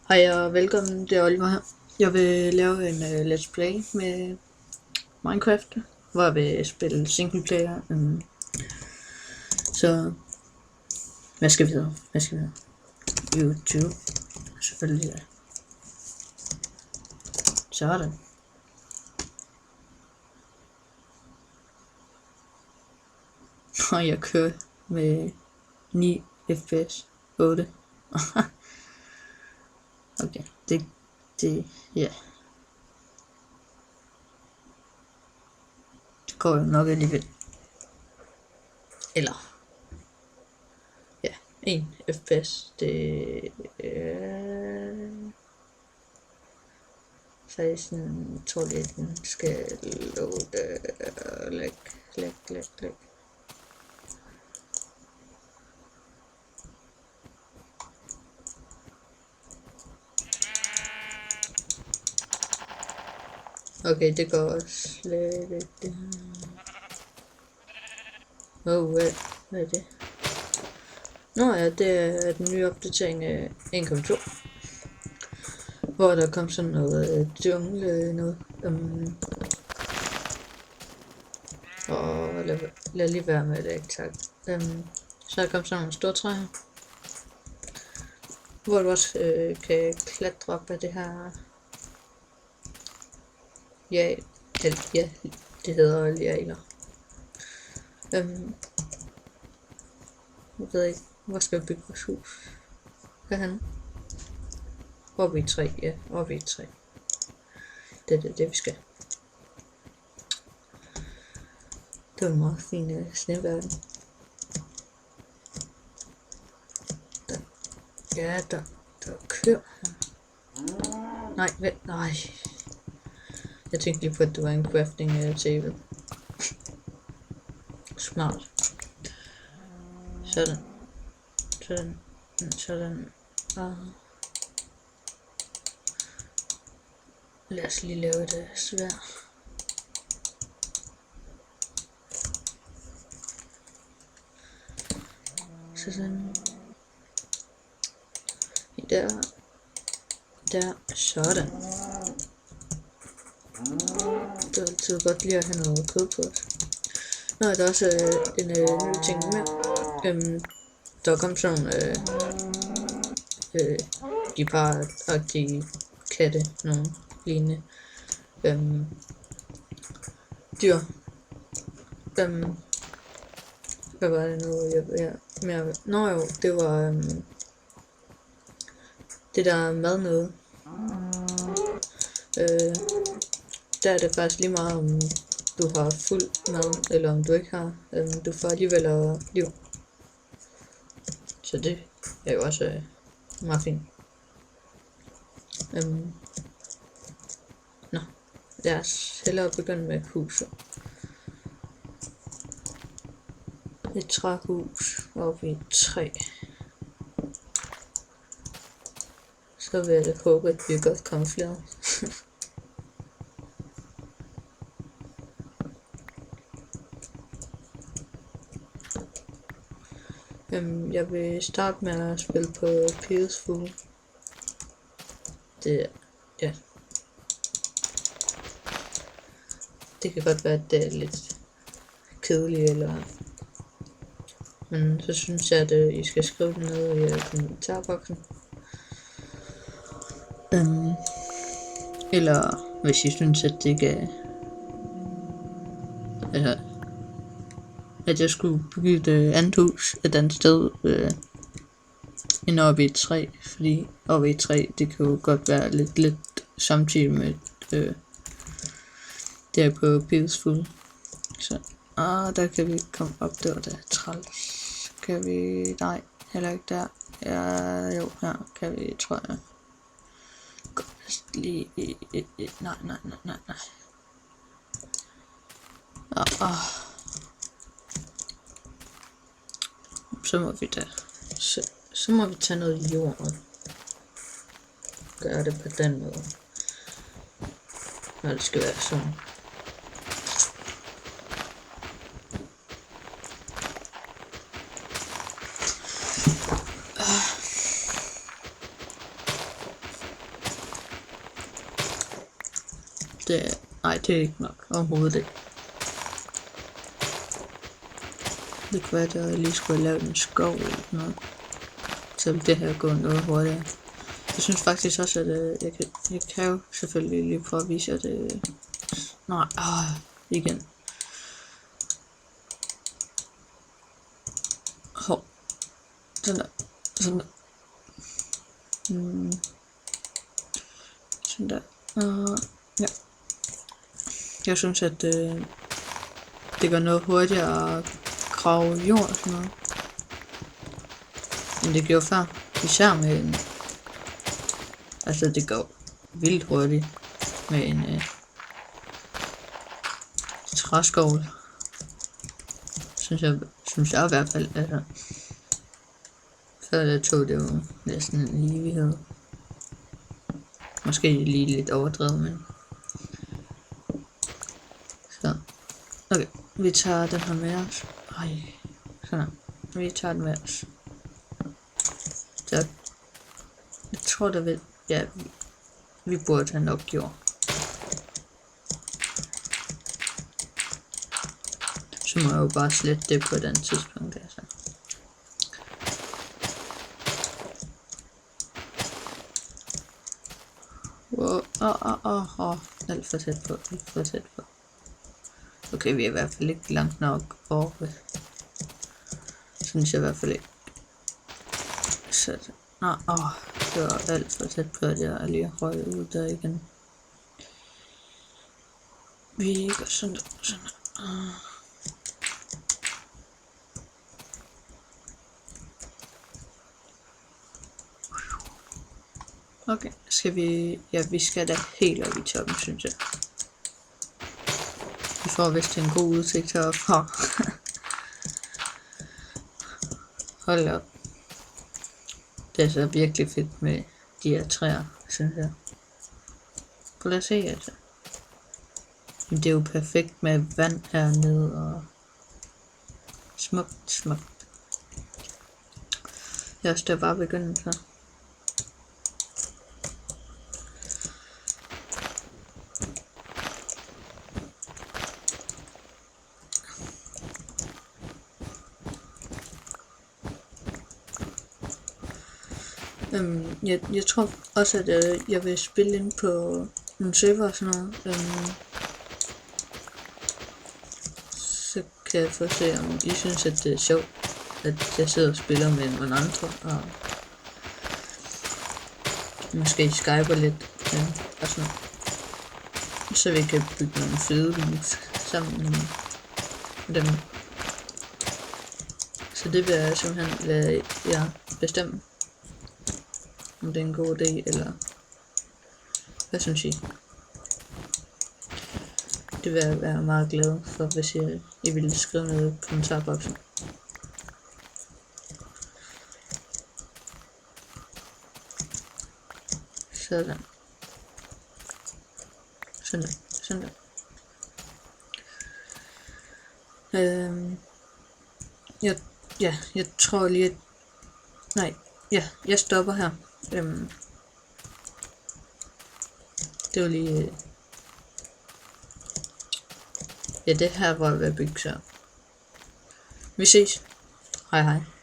Hej og velkommen, det er Oliver her. Jeg vil lave en let's play med Minecraft, hvor jeg vil spille single player. Så hvad skal vi videre? YouTube, selvfølgelig. Ja. Sådan. Og jeg kører med 9 fps 8. Okay, ja. Det går jo nok alligevel. Eller ja, 1 fps, det er 16, tror jeg, den skal loade. Læg. Okay, det går slet ikke. Hvad er det? Nå ja, det er den nye opdatering af 1.2, hvor der kom sådan noget jungle noget. Og lad lige være med det, ikke tak. Så der kom sådan nogle store træer, hvor du også kan klatre op af det her. Ja, det hedder lianer. Jeg ved ikke, hvor skal vi bygge vores hus? Herhen? Oppe i 3, ja, oppe i 3. Det er det, vi skal. Det var en meget fin sneverden. Der kører. Nej, vent, nej. Jeg tænkte lige på, at det var en crafting table. Smart. Sådan. Lad os lige lave et sværd. Sådan. Der, sådan. Det er altid godt lige at have noget kød på os. Nå, der er også en ny ting mere. Der kom sådan de bare-agtige katte, nogle lignende dyr. Hvad var det nu, Nå jo, det var det der mad noget. Der er det faktisk lige meget, om du har fuld mad, eller om du ikke har. Du får alligevel liv. Så det er jo også meget fint. Nå, lad os hellere begynde med huset. Et træhus oppe i 3. Så vil jeg da håbe, at vi er godt kamufleret. Jeg vil starte med at spille på PS4. Ja. Det kan godt være, at det er lidt kedeligt, men så synes jeg, at I skal skrive det ned i kommentarboksen. Eller hvis I synes, at det ikke er... Altså, at jeg skulle bygge et andet hus et andet sted end oppe i 3, fordi oppe i 3, det kan jo godt være lidt samtidig med det er på PS4. Så, der kan vi ikke komme op, det var da træls. Kan vi, nej, heller ikke der. Ja, jo, her kan vi, tror jeg. Godt lige, nej. Så må vi da, så må vi tage noget jord og gøre det på den måde. Når det skal være sådan. Nej, det er ikke nok. Overhovedet ikke. Det kunne være, at jeg lige skulle have lavet en skov eller noget. Så vil det her gå noget hurtigere. Jeg synes faktisk også, at jeg kan jo selvfølgelig lige prøve at vise, at det... Nej, igen. Hov. Sådan der. Sådan der. Sådan der. Ja. Jeg synes, at det går noget hurtigere at grave jord og sådan noget. Men det gjorde før. Især med en... Altså, det går vildt hurtigt med en træskovl. Synes jeg i hvert fald, altså. Før jeg tog det jo næsten en evighed. Måske lige lidt overdrevet, men... Så. Okay, vi tager den her med os. Ej, sådan her. Vi tager den med os. Så. Jeg tror, der vil... Ja, vi burde have nok gjort. Så må jeg jo bare slette det på den tidspunkt, altså. Wow, alt for tæt på, alt for tæt på. Okay, vi er i hvert fald ikke langt nok oppe. Synes jeg i hvert fald ikke. Så det var alt for tæt på, at jeg lige røg ud der igen. Vi gør sådan der. Okay, skal vi... Ja, vi skal da helt op i toppen, synes jeg. Vi får vist en god udsigt herfra. Hold op. Det er så virkelig fedt med de her træer, synes jeg. Prøv at se, altså. Men det er jo perfekt med vand hernede og... Smukt. Jeg også der bare begyndt så. Jeg tror også, at jeg vil spille ind på nogle server og sådan noget. Så kan jeg få se, om I synes, at det er sjovt, at jeg sidder og spiller med nogle andre. Og måske skyper lidt. Og sådan. Så vi kan bygge nogle fede hus sammen med dem. Så det vil jeg simpelthen lade jer bestemme. Om det er en god idé, eller hvad synes I? Det vil jeg være meget glad for, hvis I ville skrive noget i kommentarboksen. Sådan. Jeg tror lige, at... Nej, ja, jeg stopper her. Det var lige... Ja, det her var ved at bygge så. Vi ses. Hej hej.